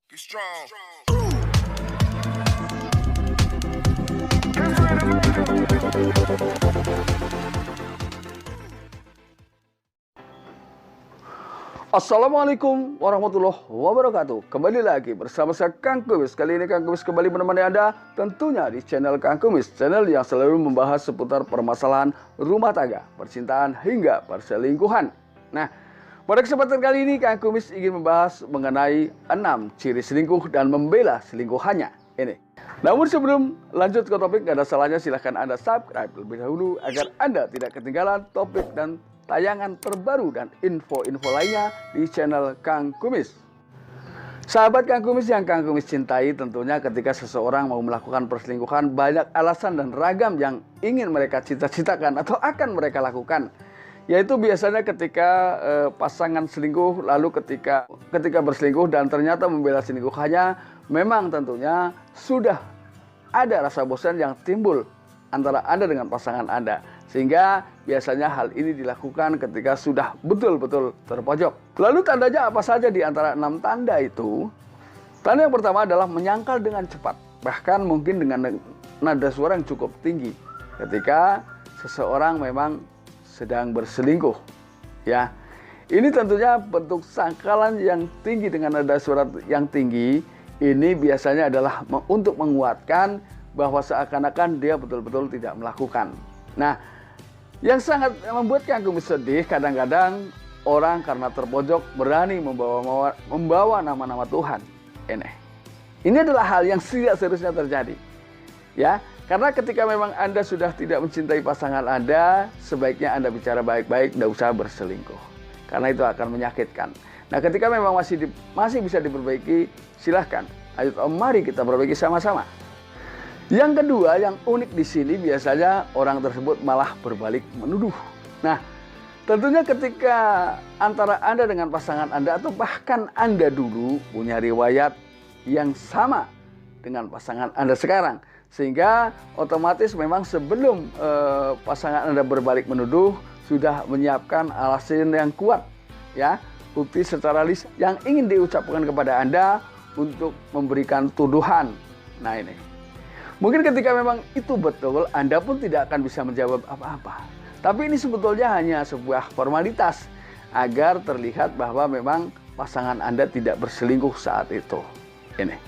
Be strong. Assalamualaikum warahmatullahi wabarakatuh. Kembali lagi bersama saya Kang Kumis. Kali ini Kang Kumis kembali menemani Anda tentunya di channel Kang Kumis, channel yang selalu membahas seputar permasalahan rumah tangga, percintaan hingga perselingkuhan. Nah, pada kesempatan kali ini Kang Kumis ingin membahas mengenai 6 ciri selingkuh dan membela selingkuhannya ini. Namun sebelum lanjut ke topik, gak ada salahnya silahkan Anda subscribe terlebih dahulu agar Anda tidak ketinggalan topik dan tayangan terbaru dan info-info lainnya di channel Kang Kumis. Sahabat Kang Kumis yang Kang Kumis cintai, tentunya ketika seseorang mau melakukan perselingkuhan, banyak alasan dan ragam yang ingin mereka cita-citakan atau akan mereka lakukan. Yaitu biasanya ketika pasangan selingkuh, lalu ketika berselingkuh dan ternyata membela selingkuhannya, memang tentunya sudah ada rasa bosan yang timbul antara Anda dengan pasangan Anda. Sehingga biasanya hal ini dilakukan ketika sudah betul-betul terpojok. Lalu tandanya apa saja di antara 6 tanda itu? Tanda yang pertama adalah menyangkal dengan cepat, bahkan mungkin dengan nada suara yang cukup tinggi ketika seseorang memang sedang berselingkuh. Ya, ini tentunya bentuk sangkalan yang tinggi dengan nada suara yang tinggi. Ini biasanya adalah untuk menguatkan bahwa seakan-akan dia betul-betul tidak melakukan. Nah, yang sangat membuat Kang Kumis sedih, kadang-kadang orang karena terpojok berani membawa nama-nama Tuhan. Ini adalah hal yang tidak seharusnya terjadi. Ya, karena ketika memang Anda sudah tidak mencintai pasangan Anda, sebaiknya Anda bicara baik-baik, tidak usah berselingkuh. Karena itu akan menyakitkan. Nah, ketika memang masih bisa diperbaiki, silahkan. Ayo, mari kita perbaiki sama-sama. Yang kedua, yang unik di sini biasanya orang tersebut malah berbalik menuduh. Nah, tentunya ketika antara Anda dengan pasangan Anda atau bahkan Anda dulu punya riwayat yang sama dengan pasangan Anda sekarang, sehingga otomatis memang sebelum pasangan Anda berbalik menuduh sudah menyiapkan alasan yang kuat, ya, bukti secara lisan yang ingin diucapkan kepada Anda untuk memberikan tuduhan. Nah, ini mungkin ketika memang itu betul, Anda pun tidak akan bisa menjawab apa-apa. Tapi ini sebetulnya hanya sebuah formalitas agar terlihat bahwa memang pasangan Anda tidak berselingkuh saat itu. Ini.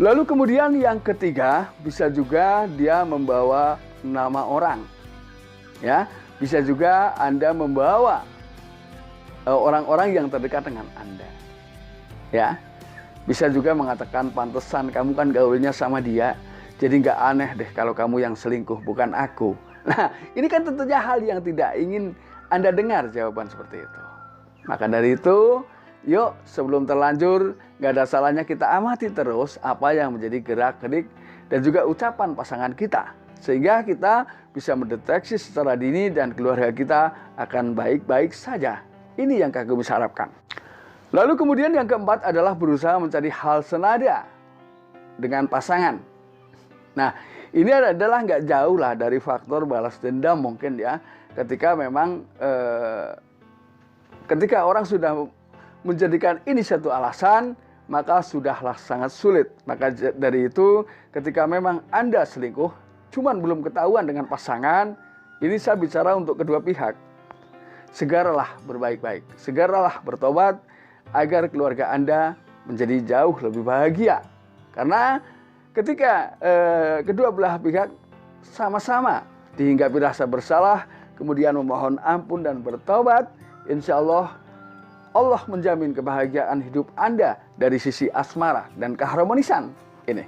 Lalu kemudian yang ketiga, bisa juga dia membawa nama orang. Ya, bisa juga Anda membawa orang-orang yang terdekat dengan Anda. Ya. Bisa juga mengatakan, pantesan kamu kan gaulnya sama dia, jadi nggak aneh deh kalau kamu yang selingkuh, bukan aku. Nah, ini kan tentunya hal yang tidak ingin Anda dengar jawaban seperti itu. Maka dari itu, yuk sebelum terlanjur, nggak ada salahnya kita amati terus apa yang menjadi gerak-gerik dan juga ucapan pasangan kita. Sehingga kita bisa mendeteksi secara dini dan keluarga kita akan baik-baik saja. Ini yang Kang Kumis harapkan. Lalu kemudian yang keempat adalah berusaha mencari hal senada dengan pasangan. Nah, ini adalah nggak jauh lah dari faktor balas dendam mungkin ya. Ketika memang ketika orang sudah menjadikan ini satu alasan, maka sudahlah sangat sulit. Maka dari itu ketika memang Anda selingkuh, cuman belum ketahuan dengan pasangan, ini saya bicara untuk kedua pihak. Segeralah berbaik-baik, segeralah bertobat agar keluarga Anda menjadi jauh lebih bahagia. Karena ketika kedua belah pihak sama-sama dihinggapi rasa bersalah, kemudian memohon ampun dan bertobat, insya Allah menjamin kebahagiaan hidup Anda dari sisi asmara dan keharmonisan ini.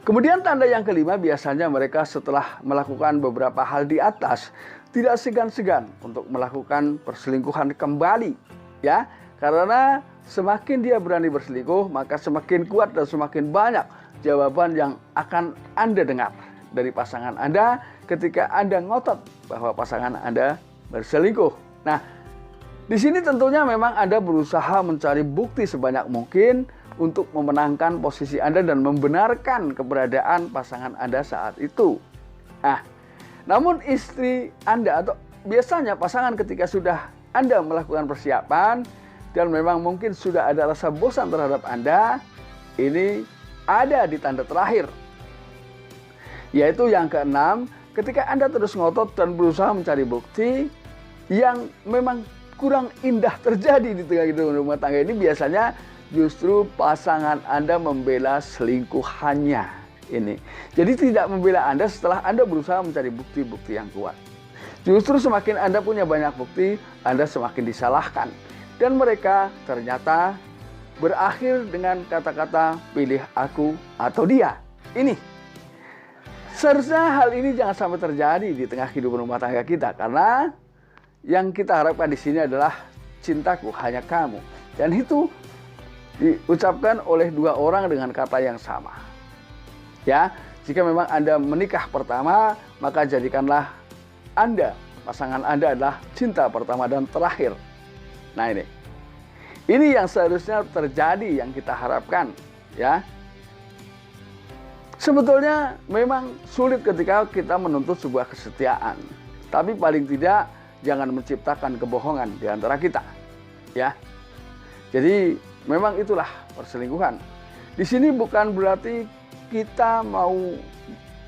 Kemudian tanda yang kelima, biasanya mereka setelah melakukan beberapa hal di atas tidak segan-segan untuk melakukan perselingkuhan kembali, ya. Karena semakin dia berani berselingkuh, maka semakin kuat dan semakin banyak jawaban yang akan Anda dengar dari pasangan Anda ketika Anda ngotot bahwa pasangan Anda berselingkuh. Nah, di sini tentunya memang Anda berusaha mencari bukti sebanyak mungkin untuk memenangkan posisi Anda dan membenarkan keberadaan pasangan Anda saat itu. Nah, namun istri Anda atau biasanya pasangan ketika sudah Anda melakukan persiapan dan memang mungkin sudah ada rasa bosan terhadap Anda, ini ada di tanda terakhir. Yaitu yang keenam, ketika Anda terus ngotot dan berusaha mencari bukti yang memang kurang indah terjadi di tengah kehidupan rumah tangga ini, biasanya justru pasangan Anda membela selingkuhannya ini. Jadi tidak membela Anda setelah Anda berusaha mencari bukti-bukti yang kuat. Justru semakin Anda punya banyak bukti, Anda semakin disalahkan. Dan mereka ternyata berakhir dengan kata-kata pilih aku atau dia. Ini seharusnya hal ini jangan sampai terjadi di tengah kehidupan rumah tangga kita, karena yang kita harapkan di sini adalah cintaku hanya kamu. Dan itu diucapkan oleh dua orang dengan kata yang sama. Ya, jika memang Anda menikah pertama, maka jadikanlah Anda, pasangan Anda adalah cinta pertama dan terakhir. Nah ini yang seharusnya terjadi, yang kita harapkan, ya. Sebetulnya memang sulit ketika kita menuntut sebuah kesetiaan, tapi paling tidak jangan menciptakan kebohongan di antara kita, ya. Jadi memang itulah perselingkuhan. Di sini bukan berarti kita mau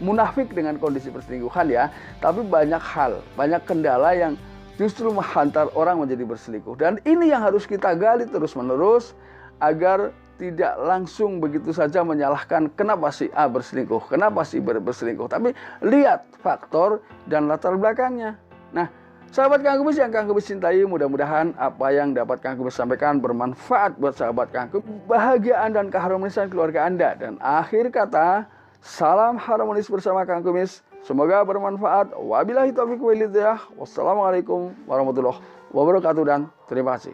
munafik dengan kondisi perselingkuhan, ya, tapi banyak hal, banyak kendala yang justru menghantar orang menjadi berselingkuh. Dan ini yang harus kita gali terus-menerus agar tidak langsung begitu saja menyalahkan kenapa si A berselingkuh, kenapa si B berselingkuh. Tapi lihat faktor dan latar belakangnya. Nah, sahabat Kang Kumis yang Kang Kumis cintai, mudah-mudahan apa yang dapat Kang Kumis sampaikan bermanfaat buat sahabat Kang Kumis, kebahagiaan dan keharmonisan keluarga Anda. Dan akhir kata, salam harmonis bersama Kang Kumis. Semoga bermanfaat. Wabillahi taufiq wal hidayah. Wassalamualaikum warahmatullahi wabarakatuh dan terima kasih.